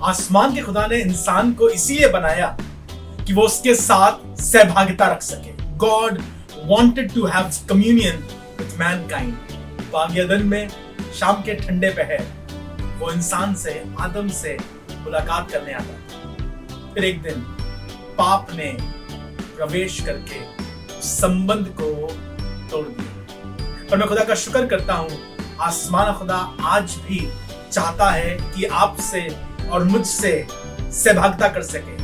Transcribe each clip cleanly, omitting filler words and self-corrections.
आसमान के खुदा ने इंसान को इसीलिए बनाया कि वो उसके साथ सहभागिता रख सके। God wanted to have communion with mankind। Bagh Eden में शाम के ठंडे पहर वो इंसान से, आदम से मुलाकात करने आता था। फिर एक दिन पाप ने प्रवेश करके संबंध को तोड़ दिया। पर मैं खुदा का शुक्र करता हूं, आसमान खुदा आज भी चाहता है कि आपसे और मुझसे सहभागिता कर सके,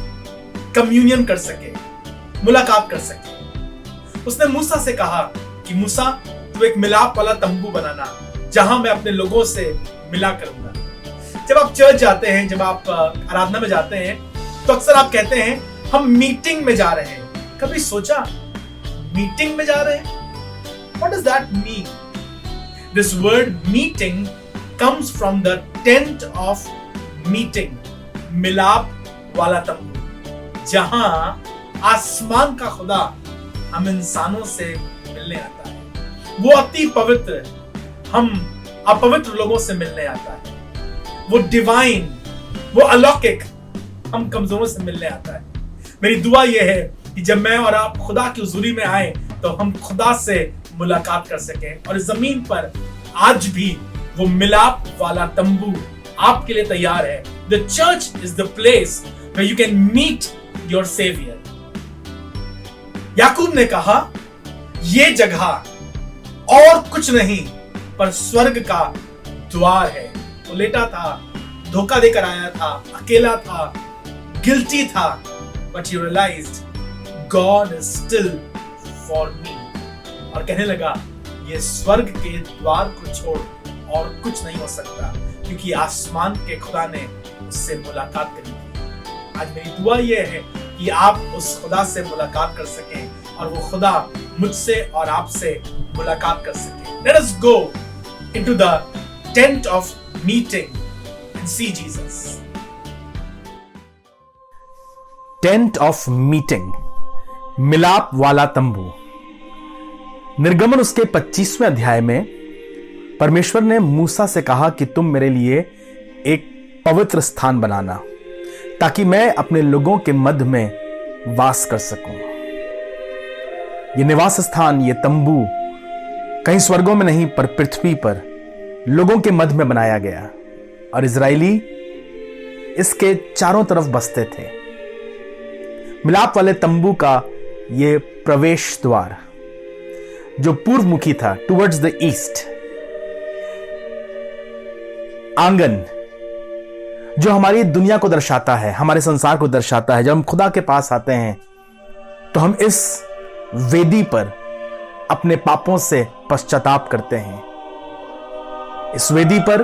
कम्युनियन कर सके, मुलाकात कर सके। उसने मूसा से कहा कि मूसा, तू एक मिलाप वाला तंबू बनाना जहां मैं अपने लोगों से मिला करूंगा। जब आप चर्च जाते हैं, जब आप आराधना में जाते हैं, तो अक्सर आप कहते हैं हम मीटिंग में जा रहे हैं। कभी सोचा मीटिंग में जा रहे हैं? What does that mean? This word meeting comes from the tent of meeting, मिलाप वाला तंबू, जहां आसमान का खुदा हम इंसानों से मिलने आता है। वो अति पवित्र हम अपवित्र लोगों से मिलने आता है। वो डिवाइन, वो अलौकिक हम कमजोरों से मिलने आता है। मेरी दुआ यह है कि जब मैं और आप खुदा की हुजूरी में आए तो हम खुदा से मुलाकात कर सकें। और इस जमीन पर आज भी वो मिलाप वाला तंबू आपके लिए तैयार है। The church is the place where you can meet your savior। याकूब ने कहा, ये जगह और कुछ नहीं पर स्वर्ग का द्वार है। वो लेटा था, धोखा देकर आया था, अकेला था, गिल्टी था, but he realized God is still for me। और कहने लगा, ये स्वर्ग के द्वार को छोड़ और कुछ नहीं हो सकता, क्योंकि आसमान के खुदा ने उससे मुलाकात करी थी। आज मेरी दुआ यह है कि आप उस खुदा से मुलाकात कर सकें और वो खुदा मुझसे और आपसे मुलाकात कर सके। Let us go into the tent of meeting and see Jesus। Tent of meeting, मिलाप वाला तंबू। निर्गमन उसके 25वें अध्याय में परमेश्वर ने मूसा से कहा कि तुम मेरे लिए एक पवित्र स्थान बनाना, ताकि मैं अपने लोगों के मध्य में वास कर सकूं। यह निवास स्थान, यह तंबू कहीं स्वर्गों में नहीं पर पृथ्वी पर लोगों के मध्य में बनाया गया, और इजरायली इसके चारों तरफ बसते थे। मिलाप वाले तंबू का यह प्रवेश द्वार जो पूर्व मुखी था, टुवर्ड्स द ईस्ट, आंगन जो हमारी दुनिया को दर्शाता है, हमारे संसार को दर्शाता है। जब हम खुदा के पास आते हैं तो हम इस वेदी पर अपने पापों से पश्चाताप करते हैं। इस वेदी पर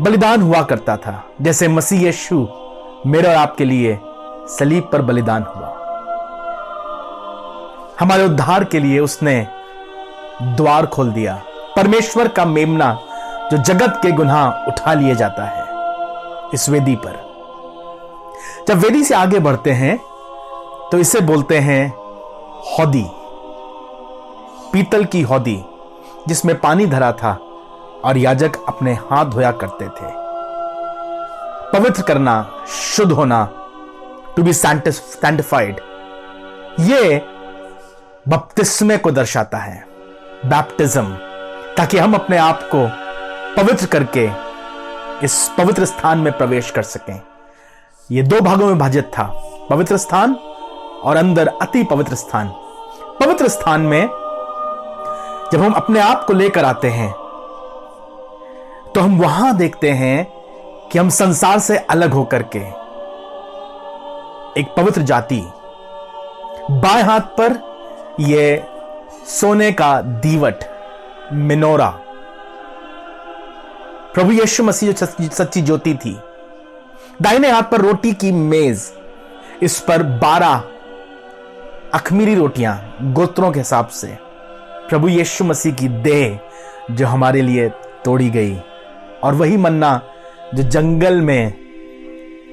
बलिदान हुआ करता था, जैसे मसीह यीशु मेरे और आपके लिए सलीब पर बलिदान हुआ। हमारे उद्धार के लिए उसने द्वार खोल दिया। परमेश्वर का मेमना जो जगत के गुनाह उठा लिए जाता है इस वेदी पर। जब वेदी से आगे बढ़ते हैं तो इसे बोलते हैं हौदी, पीतल की हौदी जिसमें पानी भरा था और याजक अपने हाथ धोया करते थे। पवित्र करना, शुद्ध होना, टू बी सैंटिफाइड, ये बपतिस्मे को दर्शाता है, बैप्टिज्म, ताकि हम अपने आप को पवित्र करके इस पवित्र स्थान में प्रवेश कर सकें। यह दो भागों में विभाजित था, पवित्र स्थान और अंदर अति पवित्र स्थान। पवित्र स्थान में जब हम अपने आप को लेकर आते हैं तो हम वहां देखते हैं कि हम संसार से अलग होकर के एक पवित्र जाति। बाएं हाथ पर यह सोने का दीवट, मिनोरा, प्रभु यीशु मसीह जो सच्ची ज्योति थी। दाहिने हाथ पर रोटी की मेज, इस पर 12 अखमीरी रोटियां गोत्रों के हिसाब से, प्रभु यीशु मसीह की देह जो हमारे लिए तोड़ी गई, और वही मन्ना जो जंगल में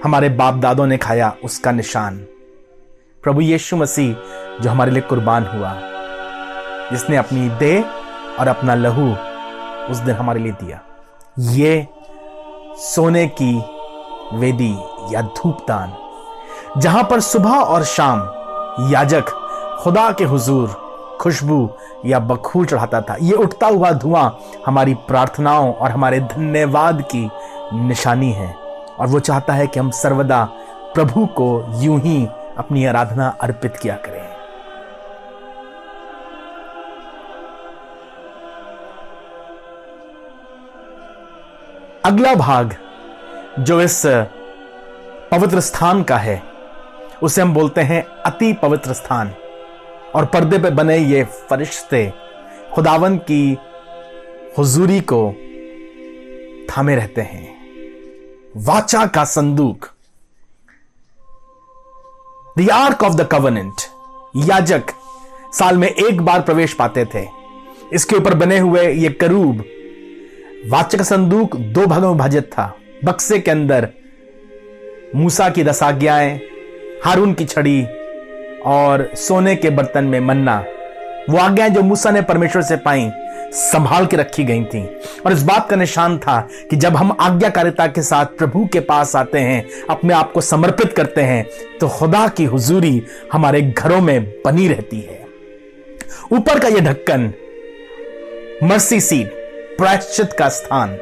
हमारे बाप दादों ने खाया, उसका निशान। प्रभु यीशु मसीह जो हमारे लिए कुर्बान हुआ, जिसने अपनी देह और अपना लहू उस दिन हमारे लिए दिया। ये सोने की वेदी या धूपदान, जहां पर सुबह और शाम याजक खुदा के हुजूर खुशबू या बखूर चढ़ाता था। ये उठता हुआ धुआं हमारी प्रार्थनाओं और हमारे धन्यवाद की निशानी है, और वो चाहता है कि हम सर्वदा प्रभु को यूं ही अपनी आराधना अर्पित किया करें। अगला भाग जो इस पवित्र स्थान का है उसे हम बोलते हैं अति पवित्र स्थान, और पर्दे पे बने ये फरिश्ते खुदावन की हुजूरी को थामे रहते हैं। वाचा का संदूक, the arc of the covenant, याजक साल में एक बार प्रवेश पाते थे। इसके ऊपर बने हुए ये करूब, वाचा का संदूक 2 भागों में विभाजित था। बक्से के अंदर मूसा की 10 आज्ञाएं, हारून की छड़ी और सोने के बर्तन में मन्ना, वो आज्ञाएं जो मूसा ने परमेश्वर से पाई संभाल के रखी गई थी। और इस बात का निशान था कि जब हम आज्ञाकारिता के साथ प्रभु के पास आते हैं, अपने आप को समर्पित करते हैं, तो खुदा की हुजूरी हमारे घरों में बनी रहती है। ऊपर का यह ढक्कन मर्सी सीट, प्रायश्चित का स्थान,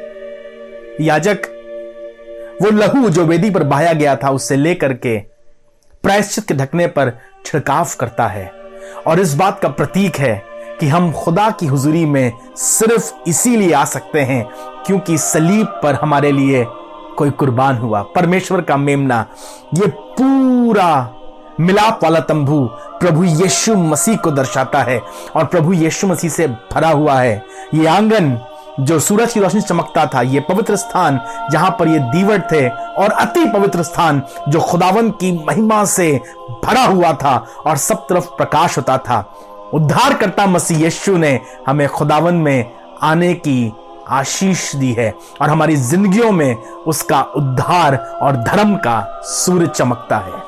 याजक वो लहू जो वेदी पर बहाया गया था उससे लेकर के प्रायश्चित के ढकने पर छिड़काव करता है, और इस बात का प्रतीक है कि हम खुदा की हुजूरी में सिर्फ इसीलिए आ सकते हैं क्योंकि सलीब पर हमारे लिए कोई कुर्बान हुआ। परमेश्वर का मेमना, ये पूरा मिलाप वाला तंबू प्रभु यीशु मसीह को दर्शाता है और प्रभु यीशु मसीह से भरा हुआ है। ये आंगन जो सूरज की रोशनी चमकता था, ये पवित्र स्थान जहां पर ये दीवट थे, और अति पवित्र स्थान जो खुदावन की महिमा से भरा हुआ था और सब तरफ प्रकाश होता था। उद्धारकर्ता मसीह यीशु ने हमें खुदावन में आने की आशीष दी है और हमारी जिंदगियों में उसका उद्धार और धर्म का सूरज चमकता है।